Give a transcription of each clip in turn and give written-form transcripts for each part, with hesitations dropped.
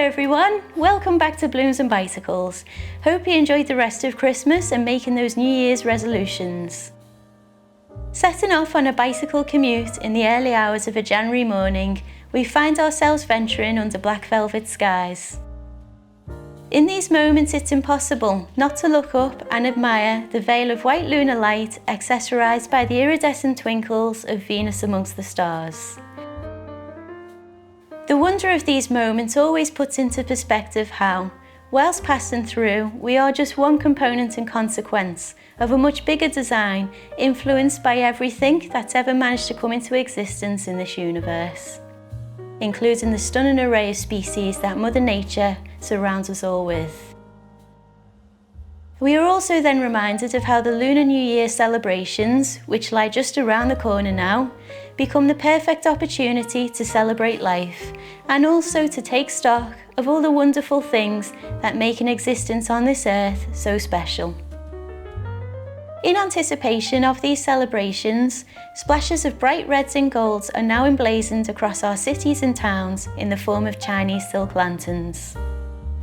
everyone, welcome back to Blooms and Bicycles. Hope you enjoyed the rest of Christmas and making those New Year's resolutions. Setting off on a bicycle commute in the early hours of a January morning, we find ourselves venturing under black velvet skies. In these moments it's impossible not to look up and admire the veil of white lunar light accessorised by the iridescent twinkles of Venus amongst the stars. The wonder of these moments always puts into perspective how, whilst passing through, we are just one component and consequence of a much bigger design influenced by everything that's ever managed to come into existence in this universe, including the stunning array of species that Mother Nature surrounds us all with. We are also then reminded of how the Lunar New Year celebrations, which lie just around the corner now, become the perfect opportunity to celebrate life and also to take stock of all the wonderful things that make an existence on this earth so special. In anticipation of these celebrations, splashes of bright reds and golds are now emblazoned across our cities and towns in the form of Chinese silk lanterns.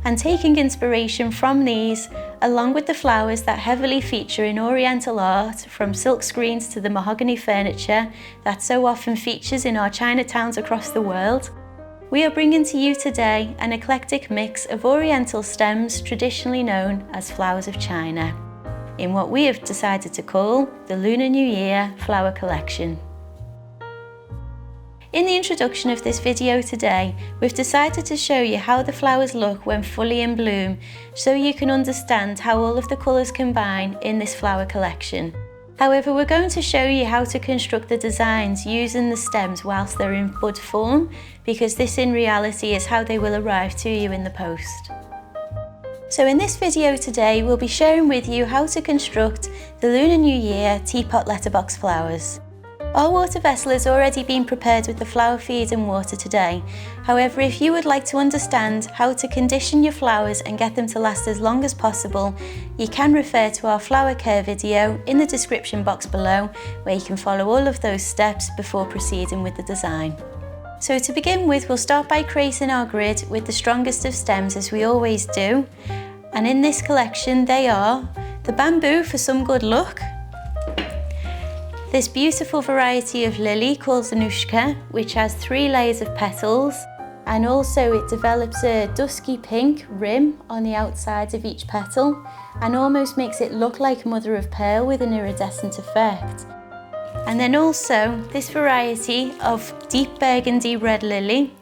And taking inspiration from these, along with the flowers that heavily feature in Oriental art, from silk screens to the mahogany furniture that so often features in our Chinatowns across the world, we are bringing to you today an eclectic mix of Oriental stems traditionally known as flowers of China, in what we have decided to call the Lunar New Year Flower Collection. In the introduction of this video today, we've decided to show you how the flowers look when fully in bloom, so you can understand how all of the colours combine in this flower collection. However, we're going to show you how to construct the designs using the stems whilst they're in bud form, because this in reality is how they will arrive to you in the post. So in this video today, we'll be sharing with you how to construct the Lunar New Year Teapot letterbox flowers. Our water vessel has already been prepared with the flower feed and water today. However, if you would like to understand how to condition your flowers and get them to last as long as possible, you can refer to our flower care video in the description box below, where you can follow all of those steps before proceeding with the design. So to begin with, we'll start by creating our grid with the strongest of stems, as we always do. And in this collection they are the bamboo for some good luck, this beautiful variety of lily called Anouska, which has 3 layers of petals, and also it develops a dusky pink rim on the outside of each petal and almost makes it look like mother of pearl with an iridescent effect. And then also this variety of deep burgundy red lily.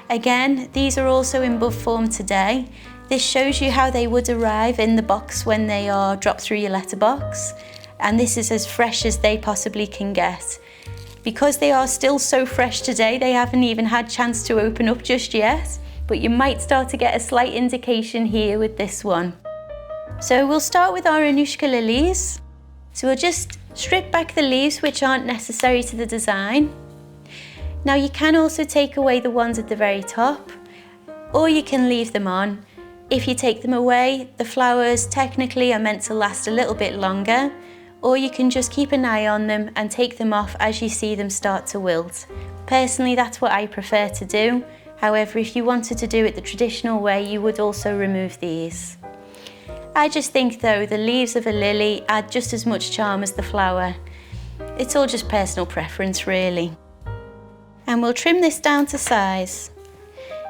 Again, these are also in bud form today. This shows you how they would arrive in the box when they are dropped through your letterbox. And this is as fresh as they possibly can get. Because they are still so fresh today, they haven't even had chance to open up just yet, but you might start to get a slight indication here with this one. So we'll start with our Anouska lilies. So we'll just strip back the leaves which aren't necessary to the design. Now you can also take away the ones at the very top, or you can leave them on. If you take them away, the flowers technically are meant to last a little bit longer, or you can just keep an eye on them and take them off as you see them start to wilt. Personally, that's what I prefer to do. However, if you wanted to do it the traditional way, you would also remove these. I just think though, the leaves of a lily add just as much charm as the flower. It's all just personal preference really. And we'll trim this down to size.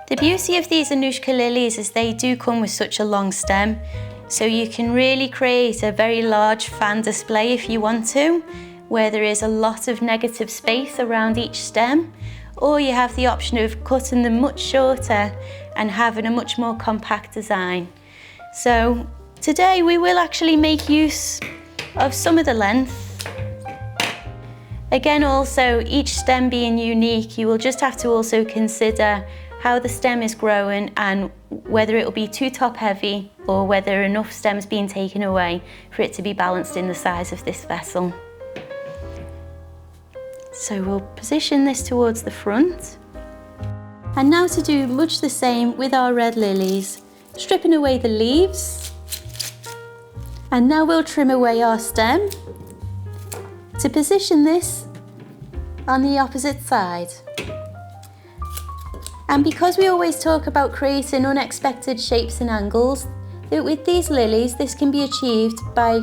The beauty of these Anouska lilies is they do come with such a long stem, so you can really create a very large fan display if you want to, where there is a lot of negative space around each stem, or you have the option of cutting them much shorter and having a much more compact design. So today we will actually make use of some of the length. Again, also each stem being unique, you will just have to also consider how the stem is growing and whether it will be too top heavy or whether enough stem's being taken away for it to be balanced in the size of this vessel. So we'll position this towards the front. And now to do much the same with our red lilies, stripping away the leaves. And now we'll trim away our stem to position this on the opposite side. And because we always talk about creating unexpected shapes and angles, with these lilies this can be achieved by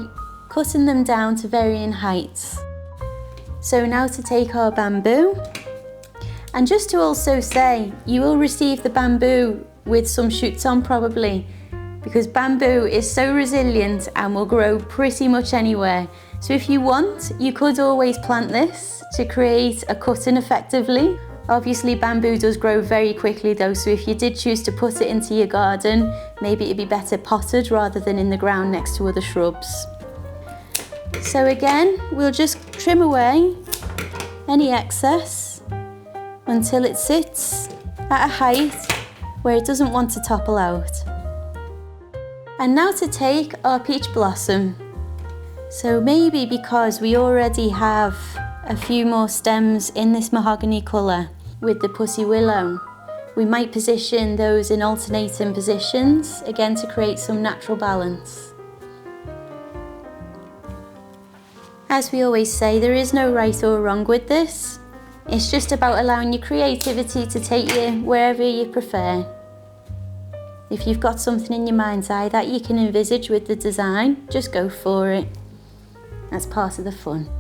cutting them down to varying heights. So now to take our bamboo, and just to also say, you will receive the bamboo with some shoots on probably, because bamboo is so resilient and will grow pretty much anywhere. So if you want, you could always plant this to create a cutting effectively. Obviously bamboo does grow very quickly though, so if you did choose to put it into your garden, maybe it'd be better potted rather than in the ground next to other shrubs. So again, we'll just trim away any excess until it sits at a height where it doesn't want to topple out. And now to take our peach blossom. So maybe because we already have a few more stems in this mahogany colour with the pussy willow, we might position those in alternating positions, again to create some natural balance. As we always say, there is no right or wrong with this. It's just about allowing your creativity to take you wherever you prefer. If you've got something in your mind's eye that you can envisage with the design, just go for it. That's part of the fun.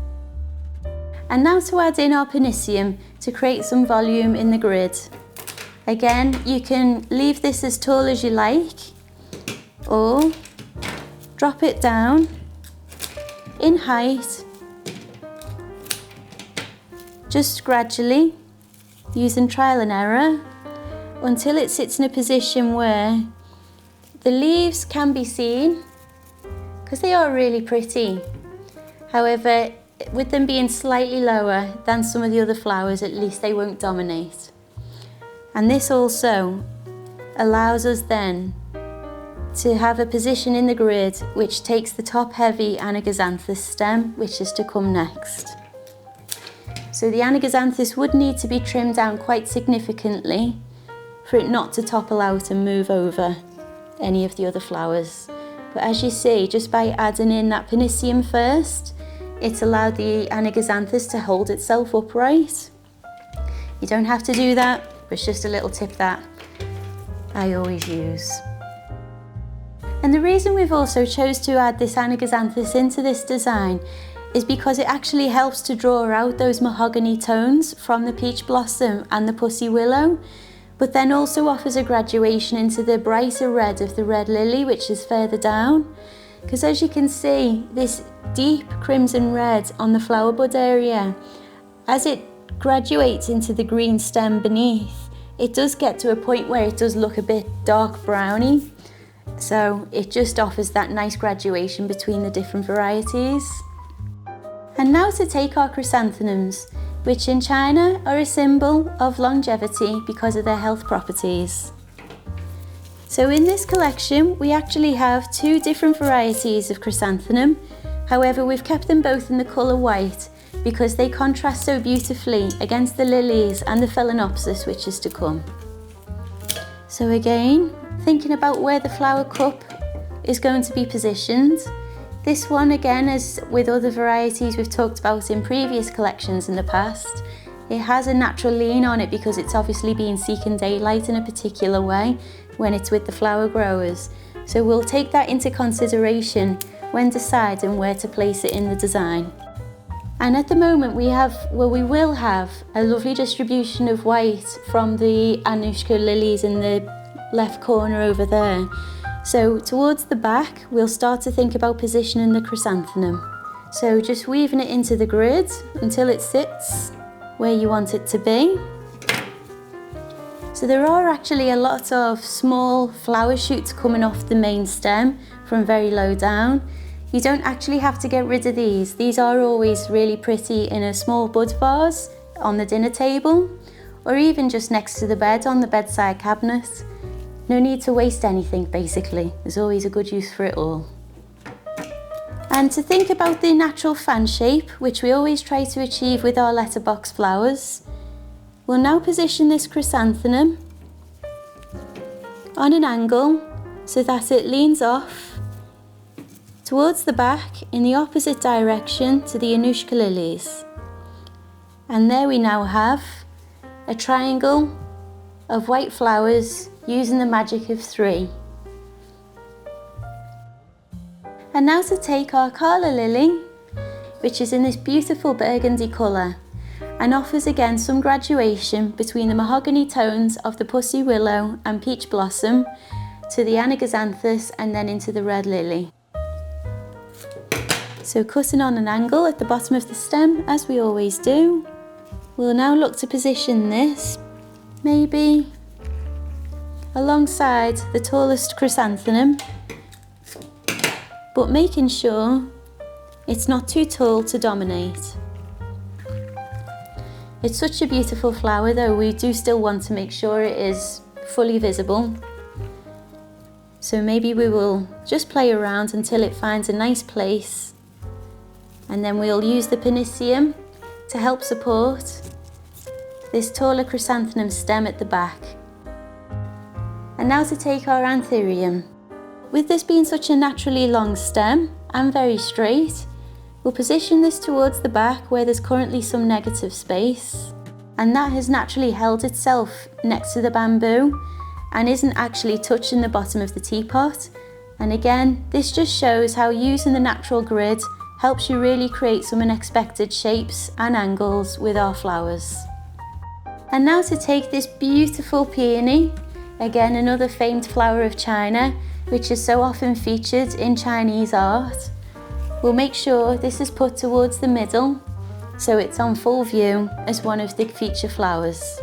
And now to add in our Pennisetum to create some volume in the grid. Again, you can leave this as tall as you like, or drop it down in height, just gradually, using trial and error, until it sits in a position where the leaves can be seen, because they are really pretty. However, with them being slightly lower than some of the other flowers, at least they won't dominate. And this also allows us then to have a position in the grid which takes the top heavy Anigozanthos stem, which is to come next. So the Anigozanthos would need to be trimmed down quite significantly for it not to topple out and move over any of the other flowers. But as you see, just by adding in that Pennisetum first, it's allowed the Anigozanthos to hold itself upright. You don't have to do that, but it's just a little tip that I always use. And the reason we've also chose to add this Anigozanthos into this design is because it actually helps to draw out those mahogany tones from the peach blossom and the pussy willow, but then also offers a graduation into the brighter red of the red lily, which is further down. Because as you can see, this deep crimson red on the flower bud area, as it graduates into the green stem beneath, it does get to a point where it does look a bit dark browny. So it just offers that nice graduation between the different varieties. And now to take our chrysanthemums, which in China are a symbol of longevity because of their health properties. So in this collection, we actually have two different varieties of chrysanthemum. However, we've kept them both in the colour white because they contrast so beautifully against the lilies and the Phalaenopsis, which is to come. So again, thinking about where the flower cup is going to be positioned. This one, again, as with other varieties we've talked about in previous collections in the past, it has a natural lean on it because it's obviously been seeking daylight in a particular way when it's with the flower growers. So we'll take that into consideration when deciding where to place it in the design. And at the moment we will have a lovely distribution of white from the Anouska lilies in the left corner over there. So towards the back, we'll start to think about positioning the chrysanthemum. So just weaving it into the grid until it sits where you want it to be. So there are actually a lot of small flower shoots coming off the main stem from very low down. You don't actually have to get rid of these. These are always really pretty in a small bud vase on the dinner table, or even just next to the bed on the bedside cabinet. No need to waste anything, basically. There's always a good use for it all. And to think about the natural fan shape, which we always try to achieve with our letterbox flowers, we'll now position this chrysanthemum on an angle so that it leans off towards the back in the opposite direction to the Anouska lilies. And there we now have a triangle of white flowers using the magic of 3. And now to take our Calla lily, which is in this beautiful burgundy colour, and offers again some graduation between the mahogany tones of the pussy willow and peach blossom to the Anigozanthos and then into the red lily. So cutting on an angle at the bottom of the stem, as we always do, we'll now look to position this maybe alongside the tallest chrysanthemum, but making sure it's not too tall to dominate. It's such a beautiful flower, though we do still want to make sure it is fully visible. So maybe we will just play around until it finds a nice place, and then we'll use the Pennisetum to help support this taller chrysanthemum stem at the back. And now to take our Anthurium. With this being such a naturally long stem and very straight, we'll position this towards the back where there's currently some negative space, and that has naturally held itself next to the bamboo and isn't actually touching the bottom of the teapot. And again, this just shows how using the natural grid helps you really create some unexpected shapes and angles with our flowers. And now to take this beautiful peony, again another famed flower of China, which is so often featured in Chinese art. We'll make sure this is put towards the middle so it's on full view as one of the feature flowers.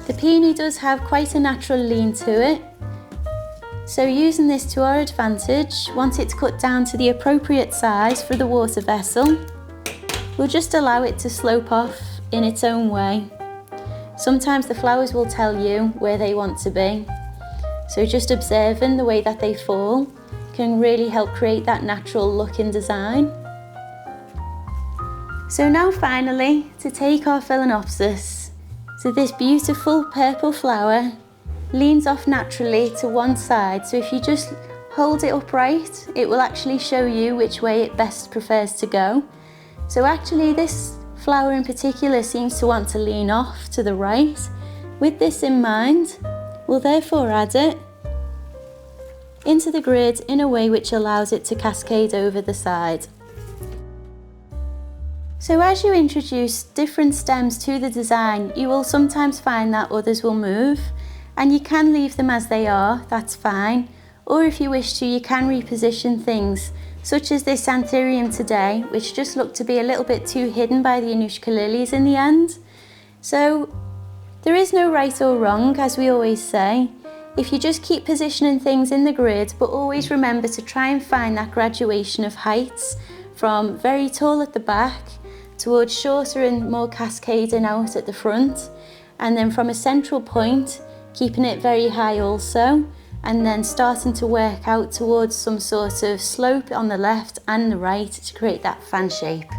The peony does have quite a natural lean to it, so using this to our advantage, once it's cut down to the appropriate size for the water vessel, we'll just allow it to slope off in its own way. Sometimes the flowers will tell you where they want to be, so just observing the way that they fall can really help create that natural look in design. So now finally, to take our Phalaenopsis. So this beautiful purple flower leans off naturally to one side, so if you just hold it upright, it will actually show you which way it best prefers to go. So actually this flower in particular seems to want to lean off to the right. With this in mind, we'll therefore add it into the grid in a way which allows it to cascade over the side. So as you introduce different stems to the design, you will sometimes find that others will move, and you can leave them as they are, that's fine. Or if you wish to, you can reposition things, such as this Anthurium today, which just looked to be a little bit too hidden by the Anouska lilies in the end. So there is no right or wrong, as we always say. If you just keep positioning things in the grid, but always remember to try and find that graduation of heights from very tall at the back towards shorter and more cascading out at the front, and then from a central point, keeping it very high also, and then starting to work out towards some sort of slope on the left and the right to create that fan shape.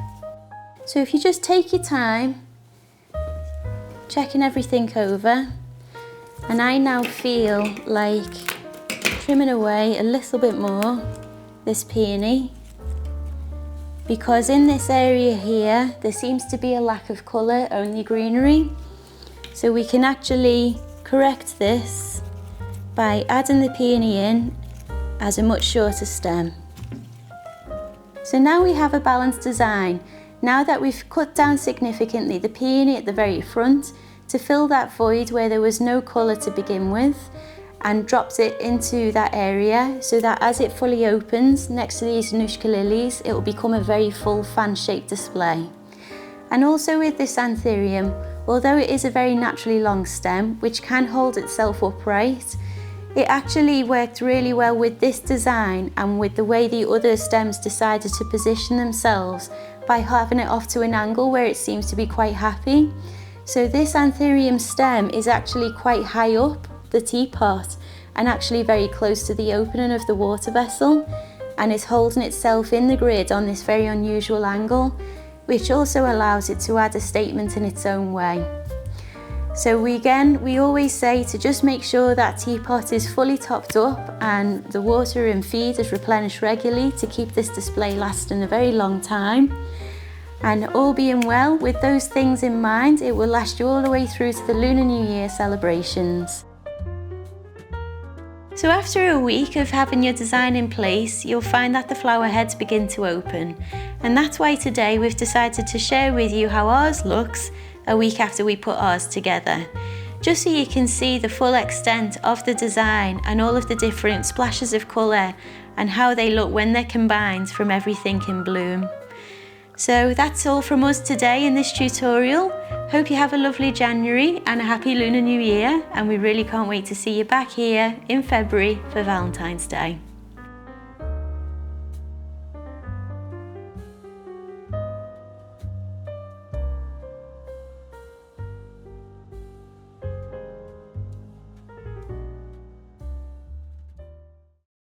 So if you just take your time, checking everything over, and I now feel like trimming away a little bit more this peony, because in this area here there seems to be a lack of colour, only greenery. So we can actually correct this by adding the peony in as a much shorter stem. So now we have a balanced design. Now that we've cut down significantly the peony at the very front to fill that void where there was no colour to begin with, and dropped it into that area so that as it fully opens next to these Anouska lilies, it will become a very full fan-shaped display. And also with this Anthurium, although it is a very naturally long stem which can hold itself upright, it actually worked really well with this design and with the way the other stems decided to position themselves by having it off to an angle where it seems to be quite happy. So this Anthurium stem is actually quite high up the teapot and actually very close to the opening of the water vessel, and is holding itself in the grid on this very unusual angle, which also allows it to add a statement in its own way. So we always say to just make sure that teapot is fully topped up and the water and feed is replenished regularly to keep this display lasting a very long time. And all being well, with those things in mind, it will last you all the way through to the Lunar New Year celebrations. So after a week of having your design in place, you'll find that the flower heads begin to open. And that's why today we've decided to share with you how ours looks a week after we put ours together. Just so you can see the full extent of the design and all of the different splashes of colour and how they look when they're combined from everything in bloom. So that's all from us today in this tutorial. Hope you have a lovely January and a happy Lunar New Year, and we really can't wait to see you back here in February for Valentine's Day.